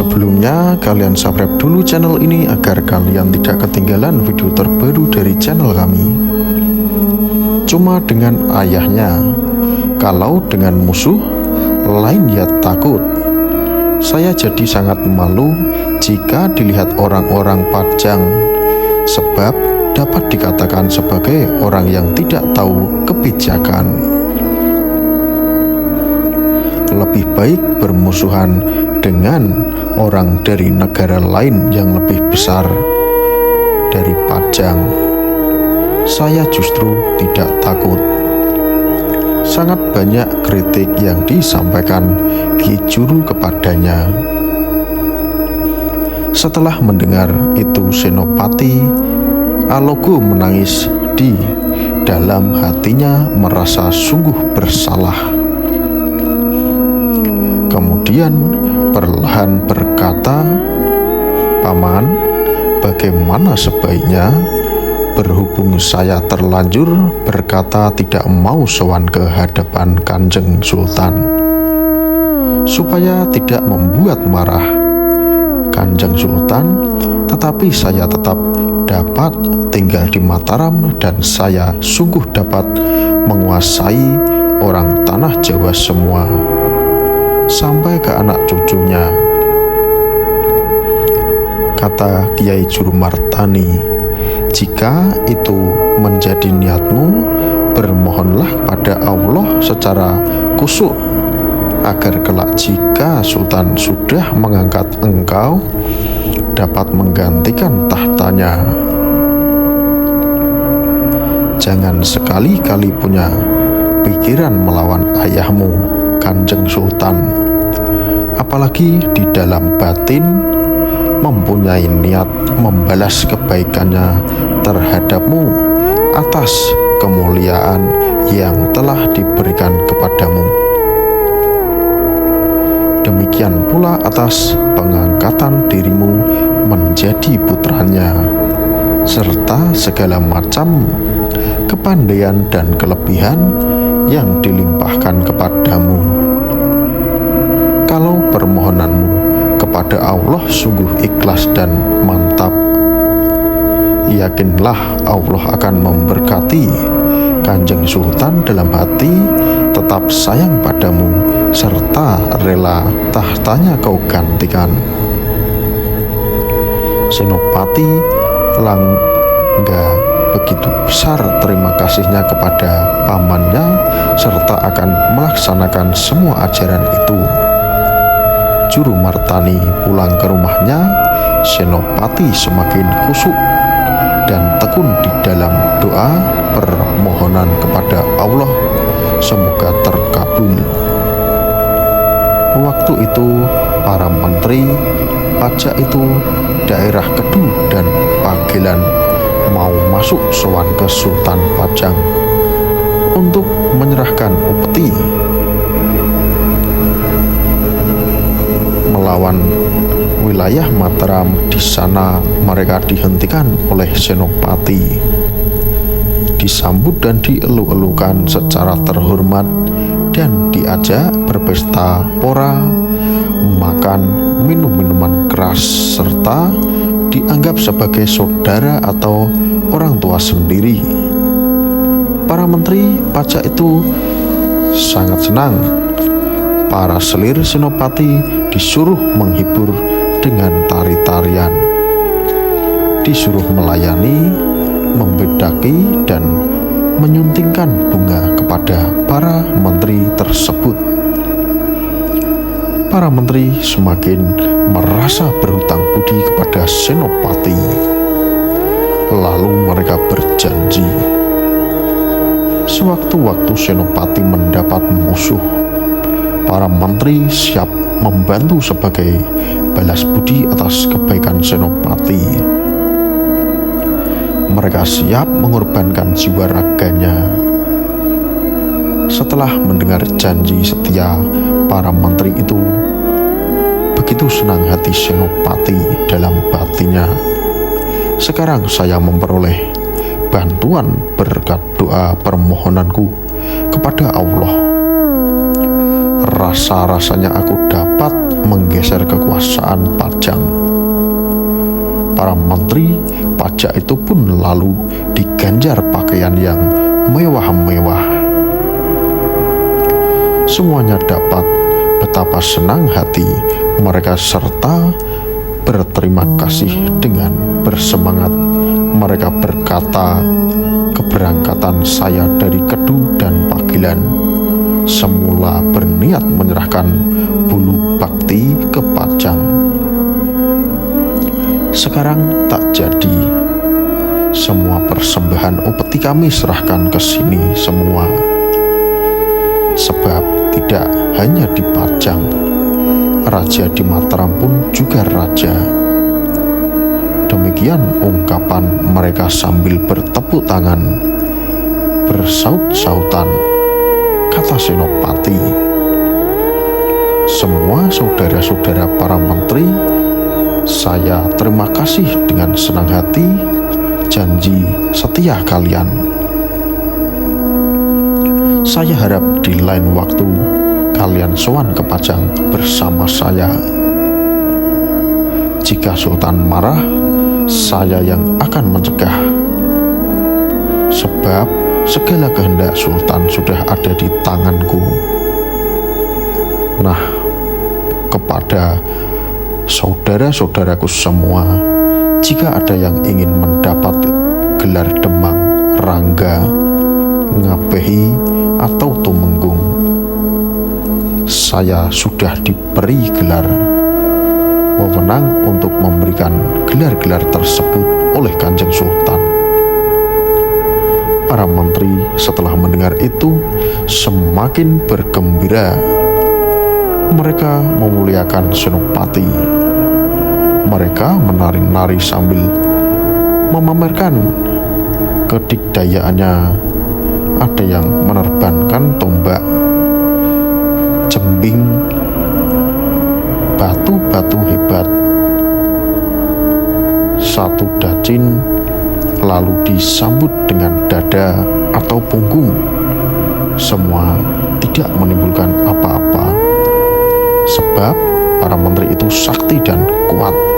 Sebelumnya, kalian subscribe dulu channel ini agar kalian tidak ketinggalan video terbaru dari channel kami. Cuma dengan ayahnya, kalau dengan musuh, lain ya takut. Saya jadi sangat malu jika dilihat orang-orang Pajang, sebab dapat dikatakan sebagai orang yang tidak tahu kebijakan. Lebih baik bermusuhan dengan orang dari negara lain yang lebih besar dari Pajang. Saya justru tidak takut. Sangat banyak kritik yang disampaikan Ki Juru kepadanya. Setelah mendengar itu, Senopati Alogo menangis di dalam hatinya, merasa sungguh bersalah. Kemudian perlahan berkata, "Paman, bagaimana sebaiknya? Berhubung saya terlanjur berkata tidak mau sowan ke hadapan Kanjeng Sultan, supaya tidak membuat marah Kanjeng Sultan, tetapi saya tetap dapat tinggal di Mataram dan saya sungguh dapat menguasai orang tanah Jawa semua, sampai ke anak cucunya." Kata Kiai Juru Martani, "Jika itu menjadi niatmu, bermohonlah pada Allah secara khusyuk, agar kelak jika Sultan sudah mengangkat engkau, dapat menggantikan tahtanya. Jangan sekali-kali punya pikiran melawan ayahmu, Kanjeng Sultan, apalagi di dalam batin mempunyai niat membalas kebaikannya terhadapmu atas kemuliaan yang telah diberikan kepadamu. Demikian pula atas pengangkatan dirimu menjadi putranya, serta segala macam kepandaian dan kelebihan yang dilimpahkan kepadamu. Kalau permohonanmu kepada Allah sungguh ikhlas dan mantap, yakinlah Allah akan memberkati Kanjeng Sultan dalam hati tetap sayang padamu, serta rela tahtanya kau gantikan." Senopati Langga begitu besar terima kasihnya kepada pamannya, serta akan melaksanakan semua ajaran itu. Juru Martani pulang ke rumahnya. Senopati semakin khusyuk dan tekun di dalam doa permohonan kepada Allah, semoga terkabul. Waktu itu para menteri pajak itu daerah Kedu dan Pagelan mau masuk sowan ke Sultan Pajang untuk menyerahkan upeti melawan wilayah Mataram. Di sana mereka dihentikan oleh Senopati, disambut dan dielu-elukan secara terhormat, dan diajak berpesta pora, makan minum minuman keras, serta dianggap sebagai saudara atau orang tua sendiri. Para menteri pajak itu sangat senang. Para selir Senopati disuruh menghibur dengan tari-tarian, disuruh melayani, membedaki, dan menyuntingkan bunga kepada para menteri tersebut. Para menteri semakin merasa berhutang budi kepada Senopati. Lalu mereka berjanji, sewaktu-waktu Senopati mendapat musuh, para menteri siap membantu sebagai balas budi atas kebaikan Senopati. Mereka siap mengorbankan jiwa raganya. Setelah mendengar janji setia para menteri itu, begitu senang hati Senopati dalam batinnya. Sekarang saya memperoleh bantuan berkat doa permohonanku kepada Allah. Rasa-rasanya aku dapat menggeser kekuasaan Pajang. Para menteri pajak itu pun lalu diganjar pakaian yang mewah-mewah. Semuanya dapat betapa senang hati mereka serta berterima kasih dengan bersemangat. Mereka berkata, keberangkatan saya dari Kedu dan Pagilan semula berniat menyerahkan bulu bakti ke Pajang. Sekarang tak jadi. Semua persembahan upeti kami serahkan ke sini semua. Sebab tidak hanya di Pajang, raja di Mataram pun juga raja. Demikian ungkapan mereka sambil bertepuk tangan, bersaut-sautan, kata Senopati. Semua saudara-saudara para menteri, saya terima kasih dengan senang hati, janji setia kalian. Saya harap di lain waktu kalian sowan ke Pajang bersama saya. Jika Sultan marah, saya yang akan mencegah. Sebab segala kehendak Sultan sudah ada di tanganku. Nah, kepada saudara-saudaraku semua, jika ada yang ingin mendapat gelar Demang, Rangga, Ngabehi, atau Tumenggung, saya sudah diberi gelar. Wewenang untuk memberikan gelar-gelar tersebut oleh Kanjeng Sultan. Para menteri setelah mendengar itu semakin bergembira. Mereka memuliakan Senopati. Mereka menari-nari sambil memamerkan kedikdayaannya. Ada yang menerbangkan tombak, jembing, batu-batu hebat. Satu dacin lalu disambut dengan dada atau punggung. Semua tidak menimbulkan apa-apa, sebab para menteri itu sakti dan kuat.